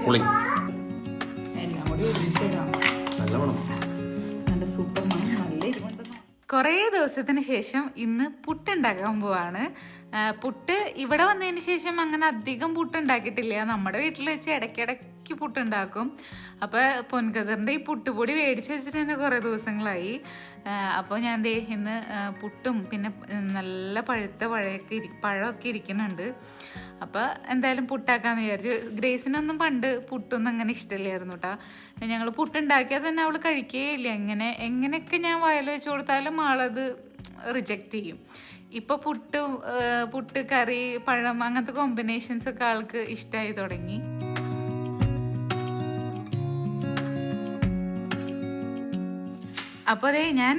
പുളി എല്ലാം കൂടി ഒഴിച്ചിടാം. നല്ല സൂപ്പർ മണം, നല്ല ഇരുമുണ്ട്. കുറേ ദിവസത്തിന് ശേഷം ഇന്ന് പുട്ടുണ്ടാക്കാൻ പോവാണ്. പുട്ട് ഇവിടെ വന്നതിന് ശേഷം അങ്ങനെ അധികം പുട്ടുണ്ടാക്കിയിട്ടില്ല. നമ്മുടെ വീട്ടിൽ വെച്ച് ഇടയ്ക്കിടയ്ക്ക് പുട്ടുണ്ടാക്കും. അപ്പോൾ പൊൻകതിറിൻ്റെ ഈ പുട്ടുപൊടി മേടിച്ച് വെച്ചിട്ട് തന്നെ കുറേ ദിവസങ്ങളായി. അപ്പോൾ ഞാൻ ദേ ഇന്ന് പുട്ടും പിന്നെ നല്ല പഴുത്ത പഴമൊക്കെ ഇരിക്കുന്നുണ്ട്. അപ്പോൾ എന്തായാലും പുട്ടാക്കാന്ന് വിചാരിച്ചു. ഗ്രേസിനൊന്നും പണ്ട് പുട്ടൊന്നും അങ്ങനെ ഇഷ്ടമില്ലായിരുന്നു കേട്ടോ. ഞങ്ങൾ പുട്ടുണ്ടാക്കിയാൽ തന്നെ അവൾ കഴിക്കുകയില്ല. എങ്ങനെയൊക്കെ ഞാൻ വയൽ വെച്ച് കൊടുത്താലും ആളത് റിജക്റ്റ് ചെയ്യും. ഇപ്പോൾ പുട്ട് കറി പഴം അങ്ങനത്തെ കോമ്പിനേഷൻസ് ഒക്കെ ആൾക്ക് ഇഷ്ടമായി തുടങ്ങി. അപ്പോൾ അതേ ഞാൻ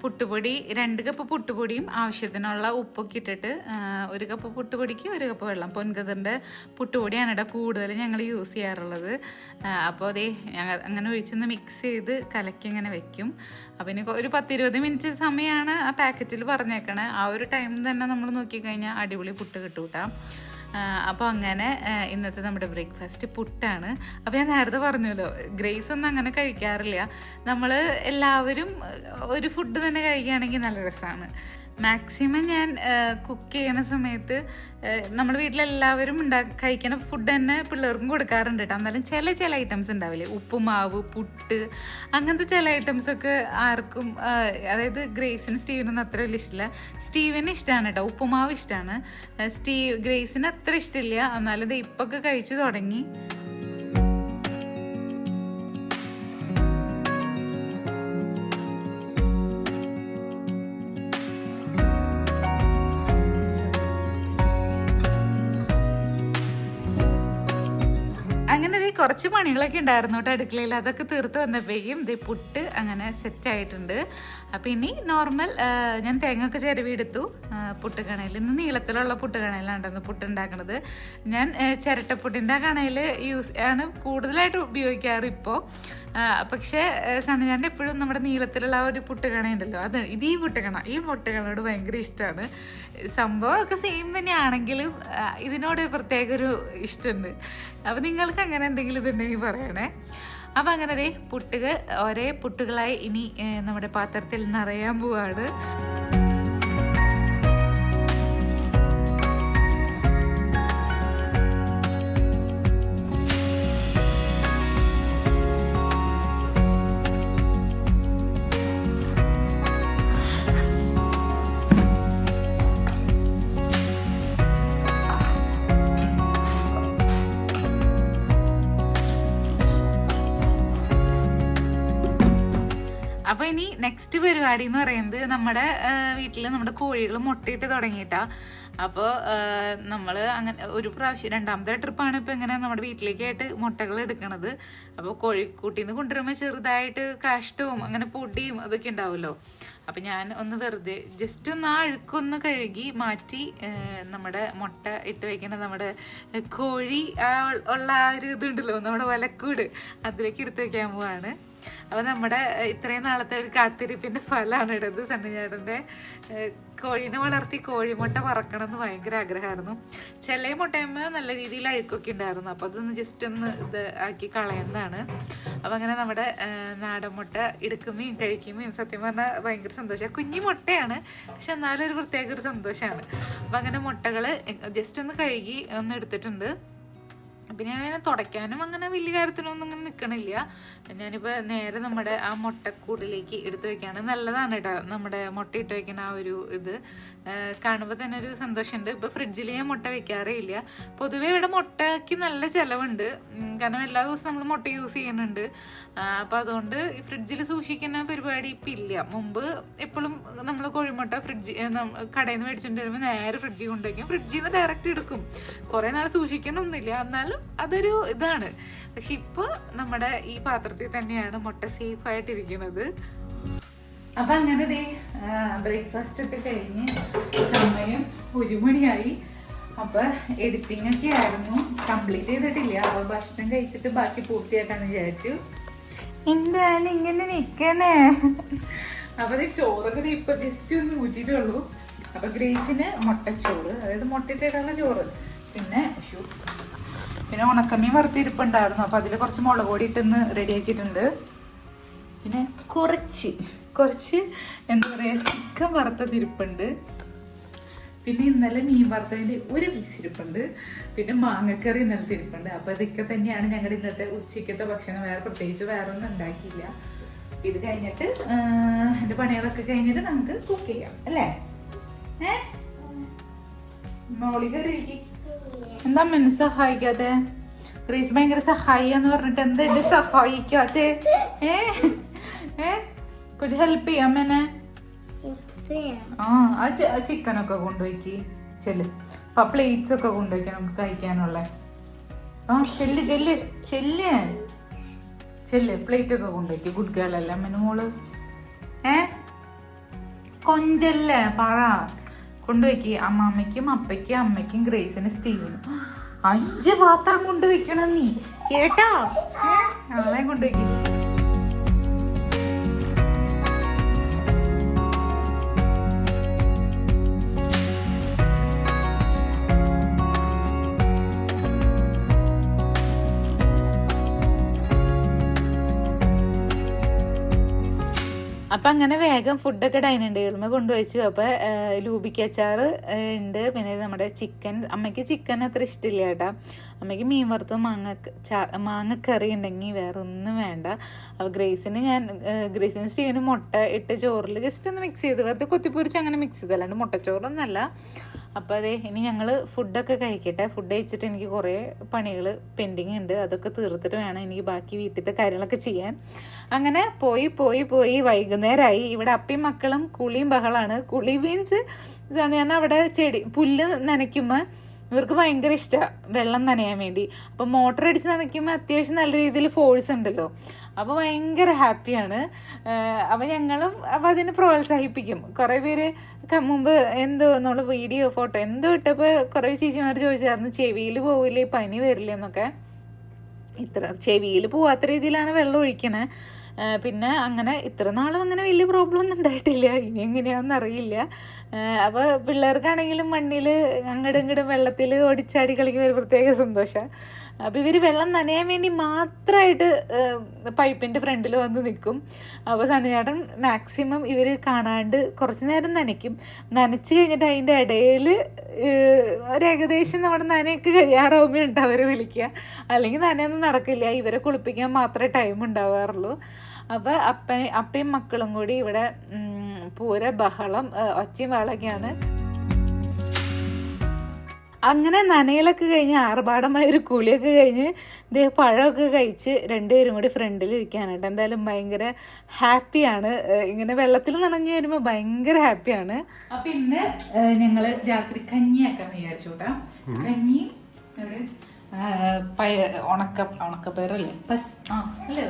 പുട്ടുപൊടി 2 കപ്പ് പുട്ടുപൊടിയും ആവശ്യത്തിനുള്ള ഉപ്പൊക്കെ ഇട്ടിട്ട് 1 കപ്പ് പുട്ടുപൊടിക്ക് 1 കപ്പ് വെള്ളം. പൊൻകതിറിൻ്റെ പുട്ടുപൊടിയാണ് ഇവിടെ കൂടുതൽ ഞങ്ങൾ യൂസ് ചെയ്യാറുള്ളത്. അപ്പോൾ അതേ അങ്ങനെ ഒഴിച്ചൊന്ന് മിക്സ് ചെയ്ത് കലക്കി ഇങ്ങനെ വെക്കും. അപ്പോൾ ഇനി ഒരു 10-20 മിനിറ്റ് സമയമാണ് ആ പാക്കറ്റിൽ പറഞ്ഞേക്കണേ. ആ ഒരു ടൈം തന്നെ നമ്മൾ നോക്കിക്കഴിഞ്ഞാൽ അടിപൊളി പുട്ട് കിട്ടും കേട്ടോ. അപ്പോൾ അങ്ങനെ ഇന്നത്തെ നമ്മുടെ ബ്രേക്ക്ഫാസ്റ്റ് പുട്ടാണ്. അപ്പോൾ ഞാൻ നേരത്തെ പറഞ്ഞല്ലോ, ഗ്രേസ് ഒന്നും അങ്ങനെ കഴിക്കാറില്ല. നമ്മൾ എല്ലാവരും ഒരു ഫുഡ് തന്നെ കഴിക്കുകയാണെങ്കിൽ നല്ല രസമാണ്. മാക്സിമം ഞാൻ കുക്ക് ചെയ്യണ സമയത്ത് നമ്മുടെ വീട്ടിലെല്ലാവരും കഴിക്കണ ഫുഡ് തന്നെ പിള്ളേർക്കും കൊടുക്കാറുണ്ട് കേട്ടോ. എന്നാലും ചില ഐറ്റംസ് ഉണ്ടാവില്ലേ, ഉപ്പുമാവ്, പുട്ട്, അങ്ങനത്തെ ചില ഐറ്റംസൊക്കെ ആർക്കും, അതായത് ഗ്രേസിനും സ്റ്റീവിനൊന്നും അത്ര വലിയ ഇഷ്ടമില്ല. സ്റ്റീവിന് ഇഷ്ടമാണ് കേട്ടോ, ഉപ്പുമാവ് ഇഷ്ടമാണ്. ഗ്രേസിന് അത്ര ഇഷ്ടമില്ല. എന്നാലും ഇത് ഇപ്പൊക്കെ കഴിച്ചു തുടങ്ങി. അങ്ങനെ കുറച്ച് പണികളൊക്കെ ഉണ്ടായിരുന്നു കേട്ടോ അടുക്കളയിൽ. അതൊക്കെ തീർത്ത് വന്നപ്പോഴേക്കും പുട്ട് അങ്ങനെ സെറ്റായിട്ടുണ്ട്. അപ്പം ഇനി നോർമൽ ഞാൻ തേങ്ങയൊക്കെ ചിരവി എടുത്തു. പുട്ടുകണയിൽ ഇന്ന് നീളത്തിലുള്ള പുട്ടുകണയിലാണ്ടെന്ന് പുട്ടുണ്ടാക്കണത്. ഞാൻ ചിരട്ടപ്പുട്ടിൻ്റെ കണയിൽ ആണ് കൂടുതലായിട്ട് ഉപയോഗിക്കാറ് ഇപ്പോൾ. പക്ഷേ സണ്ണുചാൻ്റെ എപ്പോഴും നമ്മുടെ നീളത്തിലുള്ള ആ ഒരു പുട്ടുകണയുണ്ടല്ലോ, ഈ പുട്ടുകണയോട് ഭയങ്കര ഇഷ്ടമാണ്. സംഭവമൊക്കെ സെയിം തന്നെയാണെങ്കിലും ഇതിനോട് പ്രത്യേക ഒരു ഇഷ്ടമുണ്ട്. അപ്പോൾ നിങ്ങൾക്ക് അങ്ങനെ എന്തെങ്കിലും ഇതുണ്ടെങ്കിൽ പറയണേ. അപ്പം അങ്ങനെ ഒരേ പുട്ടുകളായി ഇനി നമ്മുടെ പാത്രത്തിൽ നിറയാൻ പോവാണ്. അപ്പോൾ ഇനി നെക്സ്റ്റ് പരിപാടി എന്ന് പറയുന്നത്, നമ്മുടെ വീട്ടിൽ നമ്മുടെ കോഴികൾ മുട്ടയിട്ട് തുടങ്ങിയിട്ടാ. അപ്പോൾ നമ്മൾ അങ്ങനെ ഒരു പ്രാവശ്യം 2ാമത്തെ ട്രിപ്പാണ് ഇപ്പോൾ ഇങ്ങനെ നമ്മുടെ വീട്ടിലേക്കായിട്ട് മുട്ടകൾ എടുക്കണത്. അപ്പോൾ കോഴിക്കൂട്ടിൽ നിന്ന് കൊണ്ടുവരുമ്പോൾ ചെറുതായിട്ട് കാഷ്ടവും അങ്ങനെ പൊടിയും അതൊക്കെ ഉണ്ടാവുമല്ലോ. അപ്പം ഞാൻ ഒന്ന് വെറുതെ ജസ്റ്റ് ഒന്ന് ആ അഴുക്കൊന്ന് കഴുകി മാറ്റി നമ്മുടെ മുട്ട ഇട്ട് വയ്ക്കുന്ന നമ്മുടെ കോഴി ഉള്ള ആ ഒരു ഇതുണ്ടല്ലോ, നമ്മുടെ വലക്കൂട്, അതിലേക്ക് എടുത്ത് വയ്ക്കാൻ പോവാണ്. അപ്പോൾ നമ്മുടെ ഇത്രയും നാളത്തെ ഒരു കാത്തിരിപ്പിൻ്റെ ഫലമാണ് ഇടത്. സണ്ണിചേട്ടൻ്റെ കോഴീനെ വളർത്തി കോഴിമുട്ട പറക്കണം എന്ന് ഭയങ്കര ആഗ്രഹമായിരുന്നു. ചില മുട്ടയമ്മ നല്ല രീതിയിൽ അഴുക്കൊക്കെ ഉണ്ടായിരുന്നു. അപ്പോൾ അതൊന്ന് ജസ്റ്റ് ഒന്ന് ഇത് ആക്കി കളയുന്നതാണ്. അപ്പം അങ്ങനെ നമ്മുടെ നാടൻ മുട്ട എടുക്കുമ്പോഴും കഴിക്കുമ്പോഴും സത്യം പറഞ്ഞാൽ ഭയങ്കര സന്തോഷമാണ്. കുഞ്ഞി മുട്ടയാണ്, പക്ഷെ എന്നാലും ഒരു പ്രത്യേക ഒരു സന്തോഷമാണ്. അപ്പം അങ്ങനെ മുട്ടകൾ ജസ്റ്റ് ഒന്ന് കഴുകി ഒന്ന് എടുത്തിട്ടുണ്ട്. പിന്നെ ഞാൻ തുടയ്ക്കാനും അങ്ങനെ വലിയ കാര്യത്തിനൊന്നും ഇങ്ങനെ നിൽക്കണില്ല. ഞാനിപ്പോൾ നേരെ നമ്മുടെ ആ മുട്ടക്കൂടിലേക്ക് എടുത്തു വയ്ക്കുകയാണ്. നല്ലതാണ് കേട്ടോ നമ്മുടെ മുട്ട ഇട്ട് വയ്ക്കുന്ന ആ ഒരു ഇത് കാണുമ്പോൾ തന്നെ ഒരു സന്തോഷമുണ്ട്. ഇപ്പോൾ ഫ്രിഡ്ജിൽ ഞാൻ മുട്ട വെക്കാറേ ഇല്ല. പൊതുവേ ഇവിടെ മുട്ടയ്ക്ക് നല്ല ചിലവുണ്ട്, കാരണം എല്ലാ ദിവസവും നമ്മൾ മുട്ട യൂസ് ചെയ്യുന്നുണ്ട്. അപ്പോൾ അതുകൊണ്ട് ഈ ഫ്രിഡ്ജിൽ സൂക്ഷിക്കുന്ന പരിപാടി ഇപ്പം ഇല്ല. മുമ്പ് എപ്പോഴും നമ്മൾ കോഴിമുട്ട കടയിൽ നിന്ന് മേടിച്ചിട്ട് വരുമ്പോൾ നേരെ ഫ്രിഡ്ജിൽ കൊണ്ടുവയ്ക്കും. ഫ്രിഡ്ജിൽ നിന്ന് ഡയറക്റ്റ് എടുക്കും. കുറേ നാൾ സൂക്ഷിക്കണമൊന്നുമില്ല, എന്നാലും അതൊരു ഇതാണ്. പക്ഷെ ഇപ്പോൾ നമ്മുടെ ഈ പാത്രത്തിൽ തന്നെയാണ് മുട്ട സേഫ് ആയിട്ടിരിക്കുന്നത്. അപ്പം അങ്ങനെ ബ്രേക്ക്ഫാസ്റ്റ് ഒക്കെ കഴിഞ്ഞ് സമയം 1 മണിയായി. അപ്പം എഡിറ്റിംഗ് ഒക്കെ ആയിരുന്നു, കംപ്ലീറ്റ് ചെയ്തിട്ടില്ല. അപ്പോൾ ഭക്ഷണം കഴിച്ചിട്ട് ബാക്കി പൂർത്തിയാക്കാന്ന് വിചാരിച്ചു. എന്താണ് ഇങ്ങനെ നിൽക്കണേ? അപ്പം ചോറൊക്കെ ഇപ്പം ജസ്റ്റ് ഒന്ന് ഊറ്റിയിട്ടുള്ളൂ. അപ്പം ഗ്രേസിന് മുട്ടച്ചോറ്, അതായത് മുട്ടയിട്ടിട്ടുള്ള ചോറ്, പിന്നെ പിന്നെ ഉണക്കമീൻ വറുത്തിരിപ്പുണ്ടായിരുന്നു, അപ്പോൾ അതിൽ കുറച്ച് മുളക് പൊടി ഇട്ടെന്ന് റെഡിയാക്കിയിട്ടുണ്ട്. പിന്നെ കുറച്ച് എന്താ പറയുക ചിക്കൻ വറുത്തതിരിപ്പുണ്ട്. പിന്നെ ഇന്നലെ മീൻ വറുത്തതിൻ്റെ ഒരു പീസ് ഇരിപ്പുണ്ട്. പിന്നെ മാങ്ങക്കറി ഇന്നലെ തിരിപ്പുണ്ട്. അപ്പോൾ ഇതൊക്കെ തന്നെയാണ് ഞങ്ങളുടെ ഇന്നത്തെ ഉച്ചയ്ക്കത്തെ ഭക്ഷണം. പ്രത്യേകിച്ച് വേറെ ഒന്നും ഉണ്ടാക്കിയില്ല. ഇത് കഴിഞ്ഞിട്ട് എൻ്റെ പണികളൊക്കെ കഴിഞ്ഞിട്ട് നമുക്ക് കുക്ക് ചെയ്യാം അല്ലേ? മോളികറി എന്താ അമ്മ സഹായിക്കാതെ? ഗ്രീസ് ഭയങ്കര സഹായിന്ന് പറഞ്ഞിട്ട് എന്താ എന്നെ സഹായിക്കാതെ? കുറച്ച് ഹെൽപ്പ് ചെയ്യാം അമ്മേനെ. ആ ചിക്കനൊക്കെ കൊണ്ടുപോയിക്ക് ചെല്ല്. അപ്പൊ പ്ലേറ്റ്സ് ഒക്കെ കൊണ്ടുപോയിക്കാം നമുക്ക് കഴിക്കാനുള്ള. ആ ചെല്ല് പ്ലേറ്റ് ഒക്കെ കൊണ്ടുപോയിക്ക്. ഗുഡ് ഗേൾ അല്ലേ അമ്മേന് മോള്? കൊഞ്ചല്ലേ പറ കൊണ്ടുപോയിക്ക്. അമ്മാമ്മയ്ക്കും അപ്പയ്ക്കും അമ്മയ്ക്കും ഗ്രേസിനും സ്റ്റീവിനും 5 പാത്രം കൊണ്ടുവയ്ക്കണം നീ കേട്ടോ. നാളെ കൊണ്ടുപോയിക്ക്. അപ്പം അങ്ങനെ വേഗം ഫുഡൊക്കെ ഡൈനിങ് ടേബിളിൽ കൊണ്ടുവച്ചു. അപ്പോൾ ലൂബിക്ക് അച്ചാർ ഉണ്ട്. പിന്നെ നമ്മുടെ ചിക്കൻ, അമ്മയ്ക്ക് ചിക്കൻ അത്ര ഇഷ്ടമില്ല കേട്ടോ. അമ്മയ്ക്ക് മീൻ വറുത്ത് മാങ്ങക്കറി ഉണ്ടെങ്കിൽ വേറെ ഒന്നും വേണ്ട. അപ്പോൾ ഗ്രേസിന് സ്റ്റീവിന് മുട്ട ഇട്ട് ചോറിൽ ജസ്റ്റ് ഒന്ന് മിക്സ് ചെയ്ത് വെറുതെ കൊത്തിപ്പൊരിച്ച് അങ്ങനെ മിക്സ് ചെയ്ത്, അല്ലാണ്ട് മുട്ടച്ചോറൊന്നല്ല. അപ്പോൾ അതെ ഇനി ഞങ്ങൾ ഫുഡൊക്കെ കഴിക്കട്ടെ. ഫുഡ് കഴിച്ചിട്ട് എനിക്ക് കുറേ പണികൾ പെൻഡിങ് ഉണ്ട്, അതൊക്കെ തീർത്തിട്ട് വേണം എനിക്ക് ബാക്കി വീട്ടിലത്തെ കാര്യങ്ങളൊക്കെ ചെയ്യാൻ. അങ്ങനെ പോയി വൈകുന്നേരമായി. ഇവിടെ അപ്പയും മക്കളും കുളിയും ബഹളാണ്. കുളി മീൻസ് ഞാൻ അവിടെ പുല്ല് നനയ്ക്കുമ്പോൾ ഇവർക്ക് ഭയങ്കര ഇഷ്ടമാണ് വെള്ളം നനയാൻ വേണ്ടി. അപ്പോൾ മോട്ടർ അടിച്ച് നനയ്ക്കുമ്പോൾ അത്യാവശ്യം നല്ല രീതിയിൽ ഫോഴ്സ് ഉണ്ടല്ലോ, അപ്പോൾ ഭയങ്കര ഹാപ്പിയാണ്. അപ്പോൾ അതിനെ പ്രോത്സാഹിപ്പിക്കും. കുറേ പേര് മുമ്പ് എന്തോ നമ്മൾ വീഡിയോ ഫോട്ടോ എന്തോ ഇട്ടപ്പോൾ കുറേ ചേച്ചിമാർ ചോദിച്ചായിരുന്നു ചെവിയിൽ പോവില്ലേ പനി വരില്ലേ എന്നൊക്കെ. ചെവിയിൽ പോവാത്ത രീതിയിലാണ് വെള്ളം ഒഴിക്കണേ. പിന്നെ അങ്ങനെ ഇത്ര നാളും അങ്ങനെ വലിയ പ്രോബ്ലം ഒന്നും ഉണ്ടായിട്ടില്ല. ഇനി എങ്ങനെയാണെന്ന് അറിയില്ല. അപ്പോൾ പിള്ളേർക്കാണെങ്കിലും മണ്ണിൽ അങ്ങോട്ടും വെള്ളത്തിൽ ഓടിച്ചാടി കളിക്കുമ്പോൾ ഒരു പ്രത്യേക സന്തോഷമാണ്. അപ്പോൾ ഇവർ വെള്ളം നനയാൻ വേണ്ടി മാത്രമായിട്ട് പൈപ്പിൻ്റെ ഫ്രണ്ടിൽ വന്ന് നിൽക്കും. അപ്പോൾ സണ്ണിയേട്ടൻ മാക്സിമം ഇവർ കാണാണ്ട് കുറച്ച് നേരം നനച്ച് കഴിഞ്ഞിട്ട് അതിൻ്റെ ഇടയിൽ ഏകദേശം നമ്മുടെ നനയൊക്കെ കഴിയാറാവുമ്പോൾ ഉണ്ട് അവർ വിളിക്കുക. അല്ലെങ്കിൽ നനയൊന്നും നടക്കില്ല, ഇവരെ കുളിപ്പിക്കാൻ മാത്രമേ ടൈം ഉണ്ടാവാറുള്ളൂ. അപ്പോൾ അപ്പയും മക്കളും കൂടി ഇവിടെ പൂര ബഹളം ഒച്ചയും വളയൊക്കെയാണ്. അങ്ങനെ നനയിലൊക്കെ കഴിഞ്ഞ് ആർഭാടമായൊരു കുളിയൊക്കെ കഴിഞ്ഞ് പഴമൊക്കെ കഴിച്ച് രണ്ടുപേരും കൂടി ഫ്രണ്ടിൽ ഇരിക്കാനായിട്ട് എന്തായാലും ഭയങ്കര ഹാപ്പിയാണ്. ഇങ്ങനെ വെള്ളത്തിൽ നനഞ്ഞു വരുമ്പോൾ ഭയങ്കര ഹാപ്പിയാണ്. അപ്പം ഇന്ന് ഞങ്ങൾ രാത്രി കഞ്ഞിയാക്കാൻ വിചാരിച്ചു കേട്ടാ. കഞ്ഞി ഉണക്കപ്പയറല്ലേ അല്ലേ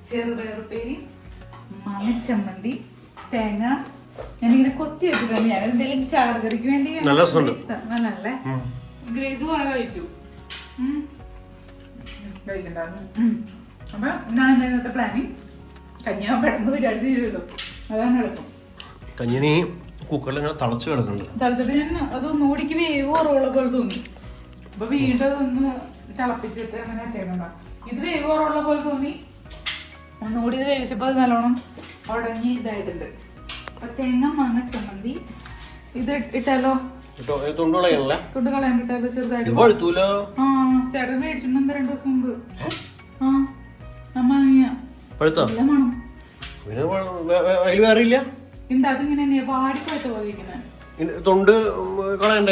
ചെറുപയറുപ്പേരി, മാങ്ങച്ചമ്മന്തി, തേങ്ങ ഞാനിങ്ങനെ കൊത്തി വെച്ചിട്ടുണ്ട്. ഞാൻ എന്തെങ്കിലും ചാറുകറിക്ക് വേണ്ടി നല്ലല്ലേ. ഗ്രേസ് കുറെ കഴിച്ചു കഴിക്കണ്ടായിരുന്നു. അപ്പൊ ഞാൻ ഇന്നത്തെ പ്ലാനിങ് കഞ്ഞിയാ പെട്ടെന്ന് പരിപാടി തീരുമല്ലോ, അതാണ് എളുപ്പം. കഞ്ഞിനി കുക്കറിൽ ഇങ്ങനെ തിളച്ച് കിടക്കുന്നുണ്ട്. തിളച്ചിട്ട് ഞാൻ അതൊന്ന് ഓടിക്ക് വേവ് കുറവുള്ള പോലെ തോന്നി. അപ്പൊ വീണ്ടും അതൊന്ന് തിളപ്പിച്ചിട്ട് അങ്ങനെ ചെയ്യണ്ട. ഇത് വേവ് കുറവുള്ള പോലെ തോന്നി. ഒന്നുകൂടി ഇത് വേവിച്ചപ്പോ അത് നല്ലോണം ഉടഞ്ഞ് ഇതായിട്ടുണ്ട്. അപ്പൊ തേങ്ങ മാങ്ങ ചമ്മന്തി ഇത് ഇട്ടാലോ? തുണ്ട് കളയാൻ കിട്ടാലോ ചെറുതായിട്ട്. ആ ചേട്ടൻ മേടിച്ചിട്ടുണ്ട് 2 ദിവസം മുമ്പ്. ഉണ്ട്. അതിങ്ങനെ തന്നെയാ വാടിപ്പോയത്ത പോലെ ഇരിക്കുന്നത്. തൊണ്ട് കളയണ്ട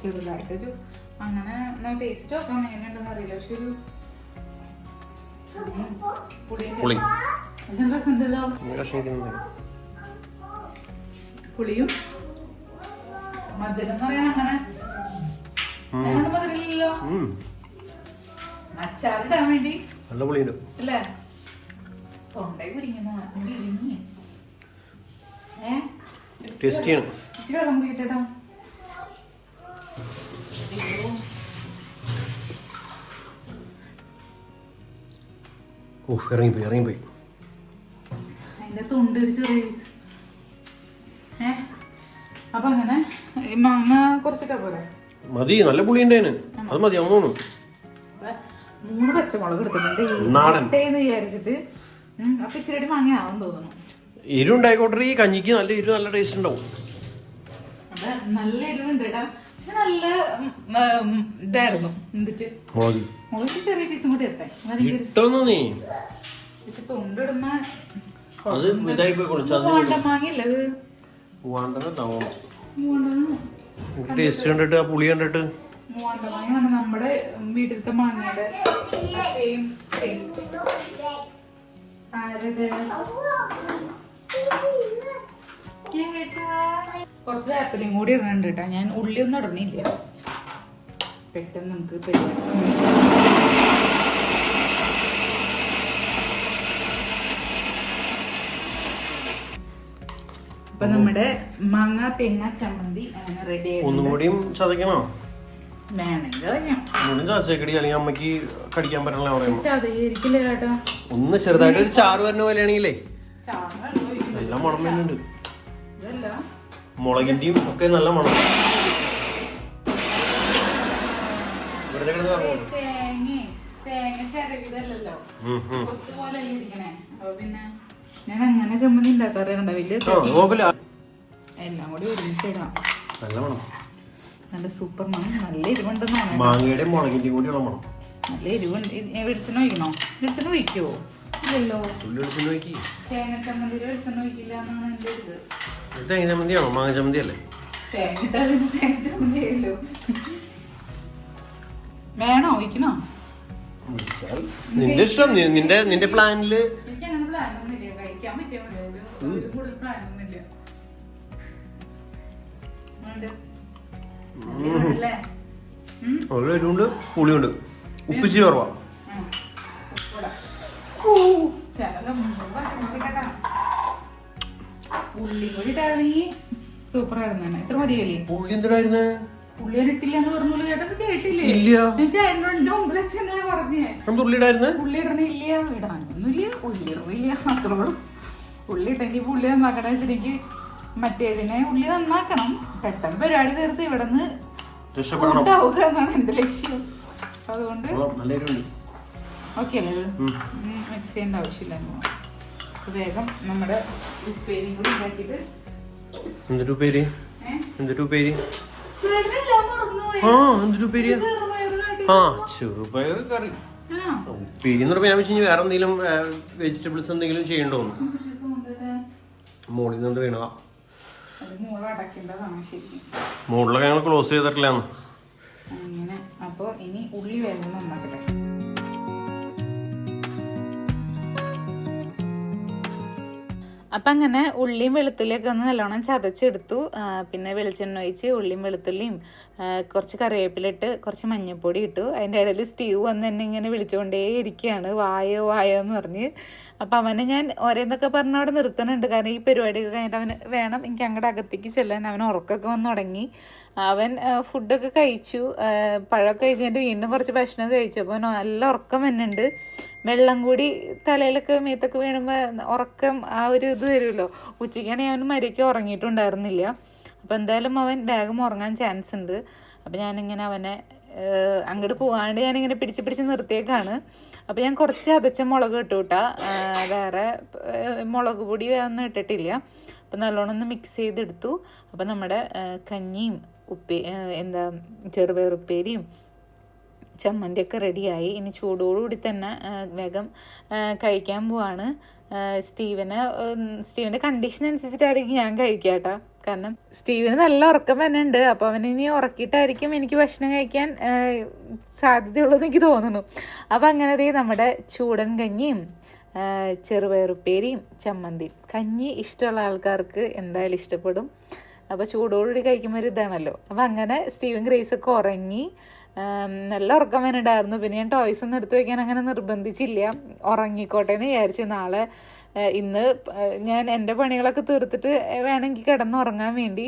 ചെറുതായിട്ടൊരു അങ്ങനെ ടേസ്റ്റ് നോക്കാൻ എങ്ങനെയുണ്ടെന്ന് അറിയില്ല. പക്ഷെ ഒരു പുളിയും മധുരം എന്ന് പറയാൻ അങ്ങനെ മധുരമില്ലല്ലോ. അച്ചാറിടാൻ വേണ്ടി നല്ല പുളിയുണ്ട് അല്ലേ? തൊണ്ടേ കുടിക്കുന്നു. ഇച്ചിരി വെള്ളം കുടിക്കട്ടെടാ. ഇറങ്ങിപ്പോയി. അതിന്റെ തൊണ്ട് ഒരു ചെറിയ പീസ്. അപ്പൊ അങ്ങനെ മാങ്ങ കുറച്ചിട്ടാ പോരെ? മതി, നല്ല പുളി ഉണ്ടായിന്. അത് മതി, അമ്മൂന്ന് 3 പച്ചമുളക് എടുത്തിട്ടുണ്ട് നാടൻ വിചാരിച്ചിട്ട്. അപ്പൊ ഇച്ചിരി മാങ്ങ ആവും തോന്നുന്നു. എരിവ് ഉണ്ടായിക്കോട്ടെ, ഈ കഞ്ഞിക്ക് നല്ല എരിവ്, നല്ല ടേസ്റ്റ് ഉണ്ടാവും. അപ്പൊ നല്ല എരിവുണ്ട് കേട്ടോ. പക്ഷെ നല്ല ഇതായിരുന്നു. എന്നിട്ട് മുളക് ചെറിയ പീസും കൂടി ഇട്ടേ. ഇട്ടൊന്നു നീ പക്ഷെ തൊണ്ടിടുന്ന അത് ഇതായി പോയി മാങ്ങയില്ല അത്. ടേസ്റ്റ് കണ്ടിട്ട്, ആ പുളി കണ്ടിട്ട് മൂവാണ്ടമാങ്ങ നമ്മുടെ വീട്ടിലത്തെ മാങ്ങയുടെ സെയിം ടേസ്റ്റ്. കുറച്ച് വേപ്പിലയും കൂടി ഇടുന്നുണ്ട് കേട്ടോ. ഞാൻ ഉള്ളിയൊന്നും ഇടണില്ല, പെട്ടെന്ന് നമുക്ക് അപ്പൊ നമ്മുടെ മാങ്ങ തേങ്ങ ചമ്മന്തി അങ്ങനെ റെഡി ആയി. ഒന്നും കൂടിയും ചതക്കണോ? വേണമെങ്കിൽ ചതച്ചേക്കടി, അല്ലെങ്കിൽ അമ്മക്ക് കടിക്കാൻ പറ്റണ പറയുമ്പോ ചതയിരിക്കില്ല കേട്ടോ. ഒന്ന് ചെറുതായിട്ട് ഒരു ചാറ് വരുന്ന പോലെയാണെങ്കിലേ നല്ല മണം വരുന്നുണ്ട്. മുളകിന്റെയും ഒക്കെ നല്ല മണം. തേങ്ങ ചെറിയതല്ലോ, പോലെ ഇരിക്കണേ. അപ്പൊ പിന്നെ ഞാൻ അങ്ങനെ ചമ്മന്തി ഉണ്ടാക്കാറുണ്ട്. വലിയ എല്ലാം കൂടി ഒരുമിച്ചിടാം. നല്ല സൂപ്പർ മണം, നല്ല എരിവുണ്ടെന്നാണ്. മാങ്ങയുടെ മുളകിന്റെയും കൂടിയുള്ള മണം. നല്ല എരിവുണ്ട്. വെളിച്ചെണ്ണ ഒഴിക്കണോ? വെളിച്ചെണ്ണ ഒഴിക്കുവോ? ഇല്ലല്ലോ, തേങ്ങ ചമ്മന്തി വെളിച്ചെണ്ണ ഒഴിക്കില്ല എന്നാണ് എന്റെ ഇത്. തേങ്ങ ചമ്മന്തിയാണോ? മാങ്ങ ചമ്മന്തി അല്ലേ? തേങ്ങ തേങ്ങ ചമ്മന്തി ആയല്ലോ. വേണോ ഒഴിക്കണോ? നിന്റെ ഇഷ്ടം, നിന്റെ പ്ലാനില്. എനിക്കങ്ങനെ പ്ലാനൊന്നുമില്ല, കഴിക്കാൻ പറ്റിയ കൂടുതൽ പ്ലാനൊന്നുമില്ല. നല്ല എരിവുണ്ട്, പുളിയുണ്ട്, ഉപ്പിച്ച് കുറവാ. ഉള്ളി കൂടി ഇട്ടായിരുന്നെങ്കിൽ സൂപ്പർ ആയിരുന്നു. എത്ര മതിയല്ലേ? പുള്ളി എന്തിനായിരുന്നു? പുള്ളി ഇട്ടില്ലെന്ന് പറഞ്ഞു ചേട്ടൻ, കേട്ടില്ലേ? ചേട്ടൻ്റെ മുമ്പിൽ വെച്ചെന്നാ പറഞ്ഞേ. പുള്ളി ഇടണില്ല, ഇടാനൊന്നുമില്ല, ഉള്ളി ഇടണില്ല, അത്രയോളം. ഉള്ളി ഇട്ടെങ്കിൽ പുള്ളി നന്നാക്കണ വെച്ചിട്ടെങ്കിൽ മറ്റേതിനെ ഉള്ളി നന്നാക്കണം. പെട്ടെന്ന് പരിപാടി തീർത്ത് ഇവിടെ നിന്ന് ഔട്ടാവുക എന്നാണ് എന്റെ ലക്ഷ്യം. അതുകൊണ്ട് ഓക്കെ അല്ലേ, മിക്സ് ചെയ്യേണ്ട ആവശ്യമില്ല. വേഗം നമ്മുടെ ഉപ്പേരിയും കൂടി ഉണ്ടാക്കിയിട്ട്. എന്തൊരു ഉപ്പേരി? ചെറുപയർ കറി. ഉപ്പേരി എന്ന് പറയുമ്പോൾ ഞാൻ വെച്ച് വേറെ എന്തെങ്കിലും വെജിറ്റബിൾസ് എന്തെങ്കിലും ചെയ്യണ്ടോന്ന്. മോളിൽ നിന്ന് വീണതാ. മുകളിലൊക്കെ ഞങ്ങൾ ക്ലോസ് ചെയ്തിട്ടില്ലാന്ന്. അങ്ങനെ അപ്പൊ ഇനി ഉള്ളി വേഗം നന്നാക്കട്ടെ. അപ്പം അങ്ങനെ ഉള്ളിയും വെളുത്തുള്ളിയൊക്കെ ഒന്ന് നല്ലോണം ചതച്ചെടുത്തു. പിന്നെ വെളിച്ചെണ്ണ ഒഴിച്ച് ഉള്ളിയും വെളുത്തുള്ളിയും കുറച്ച് കറിവേപ്പിലിട്ട് കുറച്ച് മഞ്ഞൾപ്പൊടി ഇട്ടു. അതിൻ്റെ ഇടയിൽ സ്റ്റീവ് വന്ന് എന്നെ ഇങ്ങനെ വിളിച്ചുകൊണ്ടേ ഇരിക്കുകയാണ്, വായോ എന്ന് പറഞ്ഞ്. അപ്പം അവനെ ഞാൻ ഓരോന്നൊക്കെ പറഞ്ഞ് അവിടെ നിർത്തുന്നുണ്ട്. കാരണം ഈ പരിപാടിയൊക്കെ കഴിഞ്ഞിട്ട് അവന് വേണം എനിക്ക് അങ്ങോട്ട് അകത്തേക്ക് ചെല്ലാൻ. അവൻ ഉറക്കമൊക്കെ വന്ന് തുടങ്ങി. അവൻ ഫുഡൊക്കെ കഴിച്ചു, പഴമൊക്കെ കഴിച്ചിട്ട് വീണ്ടും കുറച്ച് ഭക്ഷണം കഴിച്ചു. അപ്പോൾ നല്ല ഉറക്കം വരുന്നുണ്ട്. വെള്ളം കൂടി തലയിലൊക്കെ മേത്തൊക്കെ വീഴുമ്പോൾ ഉറക്കം ആ ഒരു ഇത് വരുമല്ലോ. ഉച്ചയ്ക്കാണെങ്കിൽ അവന് മര്യാദയ്ക്ക് ഉറങ്ങിയിട്ടുണ്ടായിരുന്നില്ല. അപ്പോൾ എന്തായാലും അവൻ വേഗം ഉറങ്ങാൻ ചാൻസ് ഉണ്ട്. അപ്പോൾ ഞാനിങ്ങനെ അവനെ അങ്ങോട്ട് പോകാണ്ട് ഞാനിങ്ങനെ പിടിച്ച് നിർത്തിയേക്കാണ്. അപ്പോൾ ഞാൻ കുറച്ച് ചതച്ച മുളക് ഇട്ടു കേട്ടാ, വേറെ മുളക് പൊടി ഒന്നും ഇട്ടിട്ടില്ല. അപ്പോൾ നല്ലോണം ഒന്ന് മിക്സ് ചെയ്തെടുത്തു. അപ്പോൾ നമ്മുടെ കഞ്ഞിയും ചെറുപയർ ഉപ്പേരിയും ചമ്മന്തിയൊക്കെ റെഡിയായി. ഇനി ചൂടോടുകൂടി തന്നെ വേഗം കഴിക്കാൻ പോവാണ്. സ്റ്റീവിൻ്റെ കണ്ടീഷൻ അനുസരിച്ചിട്ടായിരിക്കും ഞാൻ കഴിക്കാം കേട്ടോ. കാരണം സ്റ്റീവിന് നല്ല ഉറക്കം വരുന്നുണ്ട്. അപ്പോൾ അവനിനി ഉറക്കിയിട്ടായിരിക്കും എനിക്ക് ഭക്ഷണം കഴിക്കാൻ സാധ്യതയുള്ളതെന്ന് എനിക്ക് തോന്നുന്നു. അപ്പോൾ അങ്ങനെ നമ്മുടെ ചൂടൻ കഞ്ഞിയും ചെറുപയറുപ്പേരിയും ചമ്മന്തിയും. കഞ്ഞി ഇഷ്ടമുള്ള ആൾക്കാർക്ക് എന്തായാലും ഇഷ്ടപ്പെടും. അപ്പോൾ ചൂടോടുകൂടി കഴിക്കുമ്പോൾ ഒരു ഇതാണല്ലോ. അപ്പോൾ അങ്ങനെ സ്റ്റീവൻ ഗ്രേസൊക്കെ ഉറങ്ങി. നല്ല ഉറക്കം വരുന്നുണ്ടായിരുന്നു. പിന്നെ ഞാൻ ടോയ്സ് ഒന്നും എടുത്ത് വയ്ക്കാൻ അങ്ങനെ നിർബന്ധിച്ചില്ല, ഉറങ്ങിക്കോട്ടെ എന്ന് വിചാരിച്ചു. ഇന്ന് ഞാൻ എൻ്റെ പണികളൊക്കെ തീർത്തിട്ട് വേണമെങ്കിൽ കിടന്നുറങ്ങാൻ വേണ്ടി.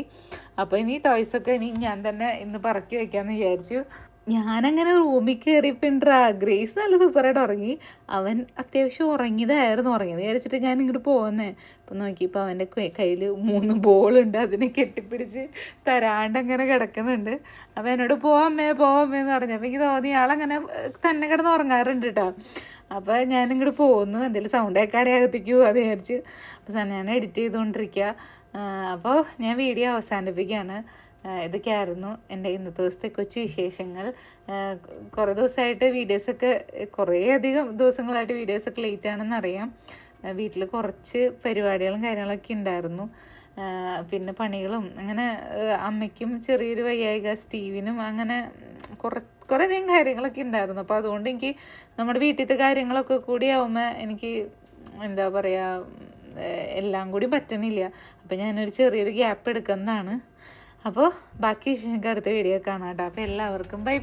അപ്പോൾ ഇനി ടോയ്സൊക്കെ ഞാൻ തന്നെ ഇന്ന് പറക്കി വയ്ക്കാമെന്ന് വിചാരിച്ചു. ഞാനങ്ങനെ റൂമിൽ കയറിയപ്പോണ്ടാ ഗ്രേസ് നല്ല സൂപ്പറായിട്ട് ഉറങ്ങി. അവൻ അത്യാവശ്യം ഉറങ്ങിയത് വിചാരിച്ചിട്ട് ഞാൻ ഇങ്ങോട്ട് പോകുന്നേ. അപ്പം നോക്കിയപ്പോൾ അവൻ്റെ കയ്യിൽ 3 ബോളുണ്ട്, അതിനെ കെട്ടിപ്പിടിച്ച് തരാണ്ടങ്ങനെ കിടക്കുന്നുണ്ട്. അപ്പം എന്നോട് പോവാമ്മേ എന്ന് പറഞ്ഞു. അപ്പം എനിക്ക് തോന്നി ആളങ്ങനെ തന്നെ കിടന്ന് ഉറങ്ങാറുണ്ട് കേട്ടോ. അപ്പോൾ ഞാനിങ്ങോട്ട് പോകുന്നു, എന്തെങ്കിലും സൗണ്ട് കേൾക്കാടെ അകത്തേക്ക് അത് വിചാരിച്ച്. അപ്പോൾ ഞാൻ എഡിറ്റ് ചെയ്തുകൊണ്ടിരിക്കുക. അപ്പോൾ ഞാൻ വീഡിയോ അവസാനിപ്പിക്കുകയാണ്. ഇതൊക്കെയായിരുന്നു എൻ്റെ ഇന്നത്തെ ദിവസത്തെ കൊച്ചു വിശേഷങ്ങൾ. കുറേ ദിവസമായിട്ട് വീഡിയോസൊക്കെ, കുറേയധികം ദിവസങ്ങളായിട്ട് വീഡിയോസൊക്കെ ലേറ്റാണെന്ന് അറിയാം. വീട്ടിൽ കുറച്ച് പരിപാടികളും കാര്യങ്ങളൊക്കെ ഉണ്ടായിരുന്നു. പിന്നെ പണികളും അങ്ങനെ, അമ്മയ്ക്കും ചെറിയൊരു വയ്യായിക, സ്റ്റീവിനും അങ്ങനെ കുറേയധികം കാര്യങ്ങളൊക്കെ ഉണ്ടായിരുന്നു. അപ്പോൾ അതുകൊണ്ട് എനിക്ക് നമ്മുടെ വീട്ടിലത്തെ കാര്യങ്ങളൊക്കെ കൂടി ആവുമ്പോൾ എനിക്ക് എന്താ പറയുക, എല്ലാം കൂടി പറ്റണില്ല. അപ്പോൾ ഞാനൊരു ചെറിയൊരു ഗ്യാപ്പ് എടുക്കുന്നതാണ്. അപ്പോൾ ബാക്കി വിശേഷങ്ങൾക്ക് അടുത്ത വീഡിയോ കാണാം കേട്ടോ. അപ്പോൾ എല്ലാവർക്കും ബൈ.